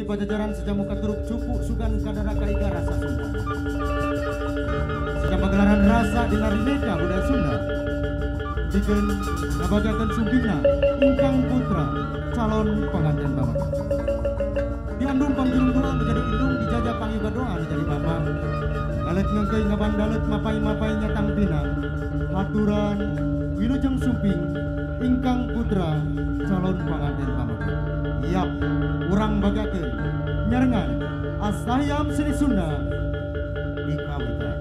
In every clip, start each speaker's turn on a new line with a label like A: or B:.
A: pajajaran sejamu katuruk cupu sugan kadara kaika rasa Sunda. Sedang pagelaran rasa di narimeka budaya Sunda. Bikin ngabagakan sumbina ingkang putra calon pengantin bapak. Diandung pangjung doa menjadi indung dijajah pangyuga doa menjadi bapak. Galet ngengkei ngaban dalet mapai-mapai nyatang pinang. Haturan wilujeng sumping ingkang putra calon pengantin bapak. Yap, urang bagakeun nyarengan Astayam Seni Sunda dikawitan.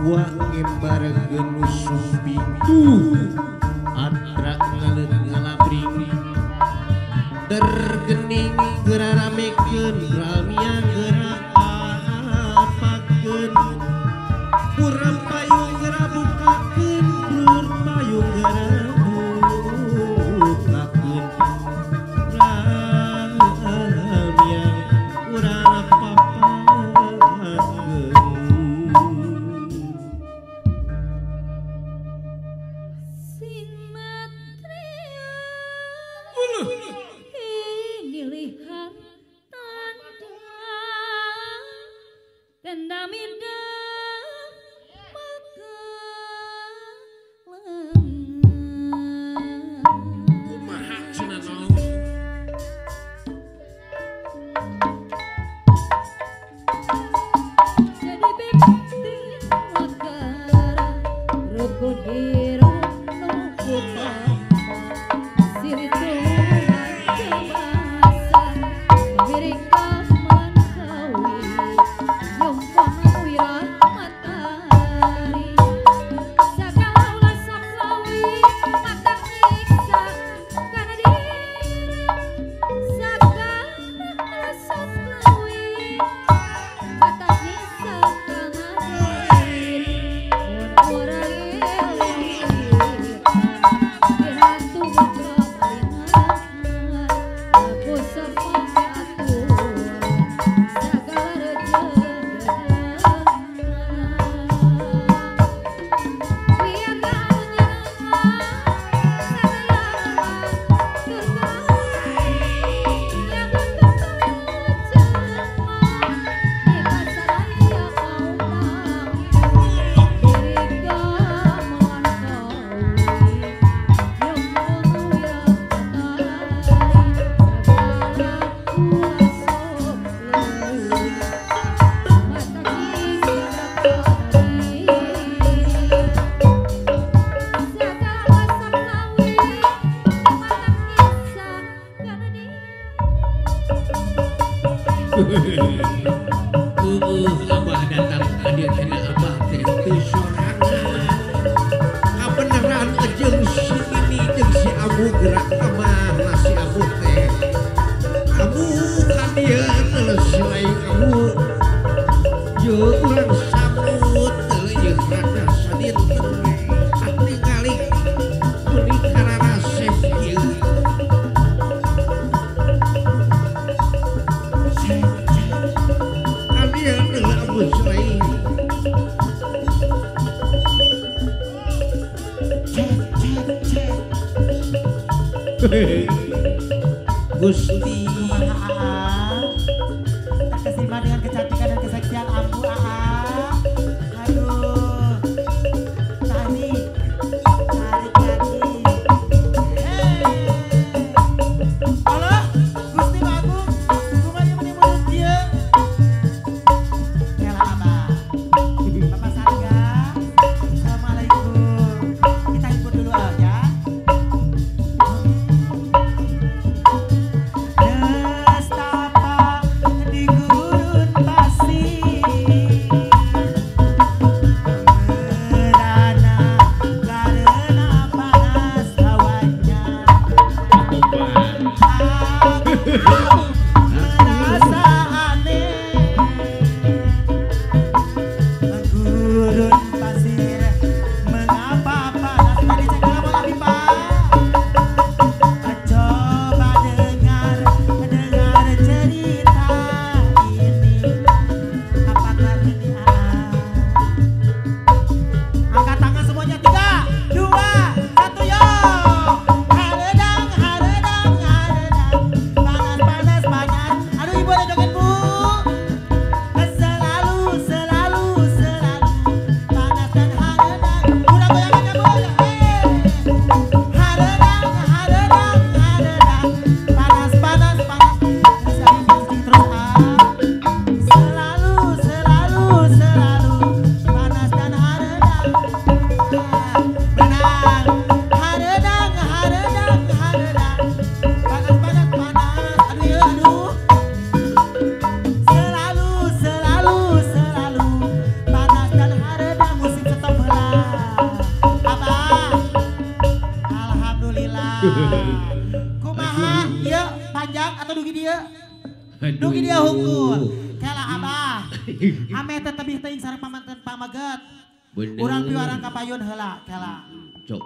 B: Wa ngembarkeun sumbi atra ngaleun ngalabring dergening geraramekeun ramia gerak apakeun urang payung gerak bukakeun dur payung gerak bukakeun ramia urang apapakeun. Gusti
C: terkesima dengan kecantikan dan keseksian ambu aduh tarik lagi halo Gusti Agung rumahnya menurut dia kela abah Bapak Sarga Assalamualaikum kita hibur dulu aja Nestapa di gurun pasir merana karena panas hawanya aku merasa aneh gurun pasir mengapa panas tadi cek lama lagi pak coba dengar cerita ini apakah ini angkat tangan semuanya 3, 2, 1 yo haredang panas aduh ibu ada joget bu selalu panas dan haredang udah goyangannya bu haredang panas dari musik terus selalu panas dan haredang benang haredang panas aduh ya aduh selalu panas dan haredang musik stop heula abah alhamdulillah kumaha ieu panjang atau dugi dia hungkul kela abah ame teh tebih teuing sareng pamanten pamaget urang piwarang kapayun heula kela
B: cok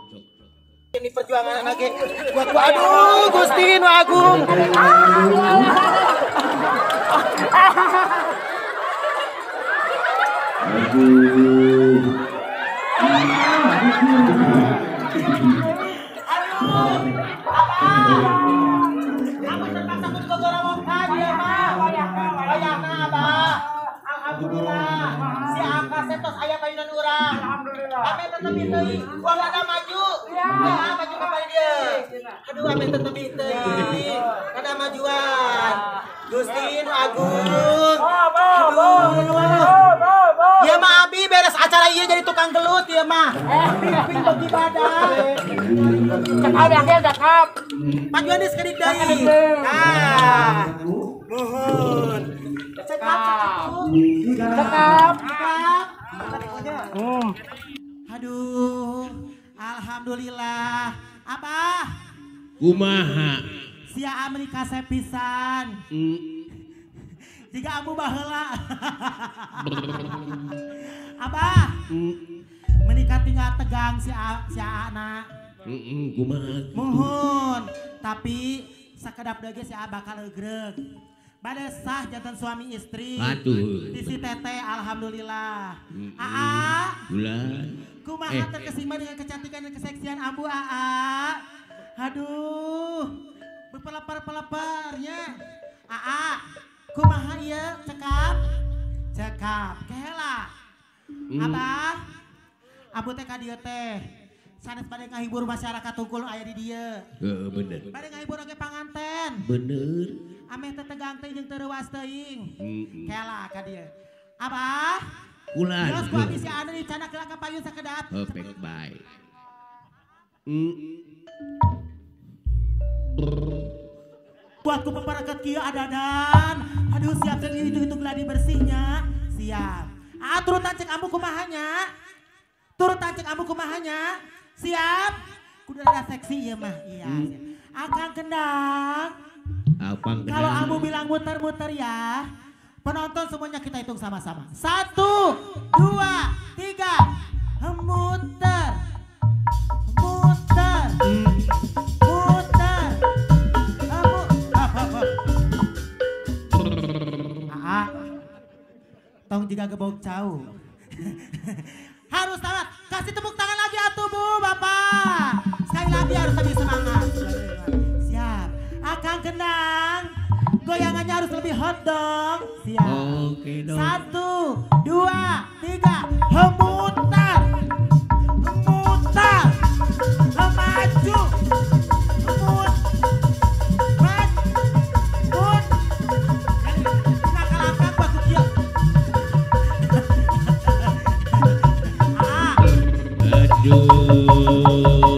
C: ini perjuangan lagi buat gua aduh Gusti Nu Agung aku terpaksa bergogor mokan dia mah wayahna abah alhamdulillah si angka setos aya payunan urang ame tetep teuing gua ada maju maju ka bari dia aduh ame tetep teuing ada majuan Gusti Nu Agung ya mah abi beres acara ieu jadi tukang gelut ya mah ping bagi badan cekap majuan di sekedik deui mohon cekap aduh alhamdulillah abah
B: kumaha
C: sia Amerika sepisan jika amu baheula abah menikah tinggal tegang si anak
B: kumaha
C: mohon tapi sakedap deui si bakal eugreg bade sah jantan suami istri
B: aduh
C: di si teteh alhamdulillah
B: bulan
C: kumaha terkesima dengan kecantikan dan keseksian abu aduh berpelepar-peleparnya kumaha ieu cekap kela abah abu teh ka dieu teh sanes bade ngahibur masyarakat tungkul aya di dieu
B: bener
C: bade ngahibur oge panganten
B: bener
C: ameh teh tegang teh jeung teu reuas teuing kela ka dieu abah
B: ulah
C: geus ku abdi si anu dicana kela ka payun sakedap
B: perfect bye
C: buatku peparaket kieu adadan aduh siap teh itu gladi bersihnya siap turutan cek ambu kumahanya siap kudu ada seksi ieu mah iya akang kendang kalau ambu bilang muter-muter ya penonton semuanya kita hitung sama-sama 1, 2, 3 muter tong juga gebok jauh harus tamat kasih tepuk tangan lagi atuh bu bapak sekali lagi harus lebih semangat goyangannya harus lebih hot dong. Siap.
B: Oke dong.
C: 1, 2, 3. Memutar. Memutar. Maju. Mut. Mut. Nakal-nakal bagus dia. Ah.
B: Aduh.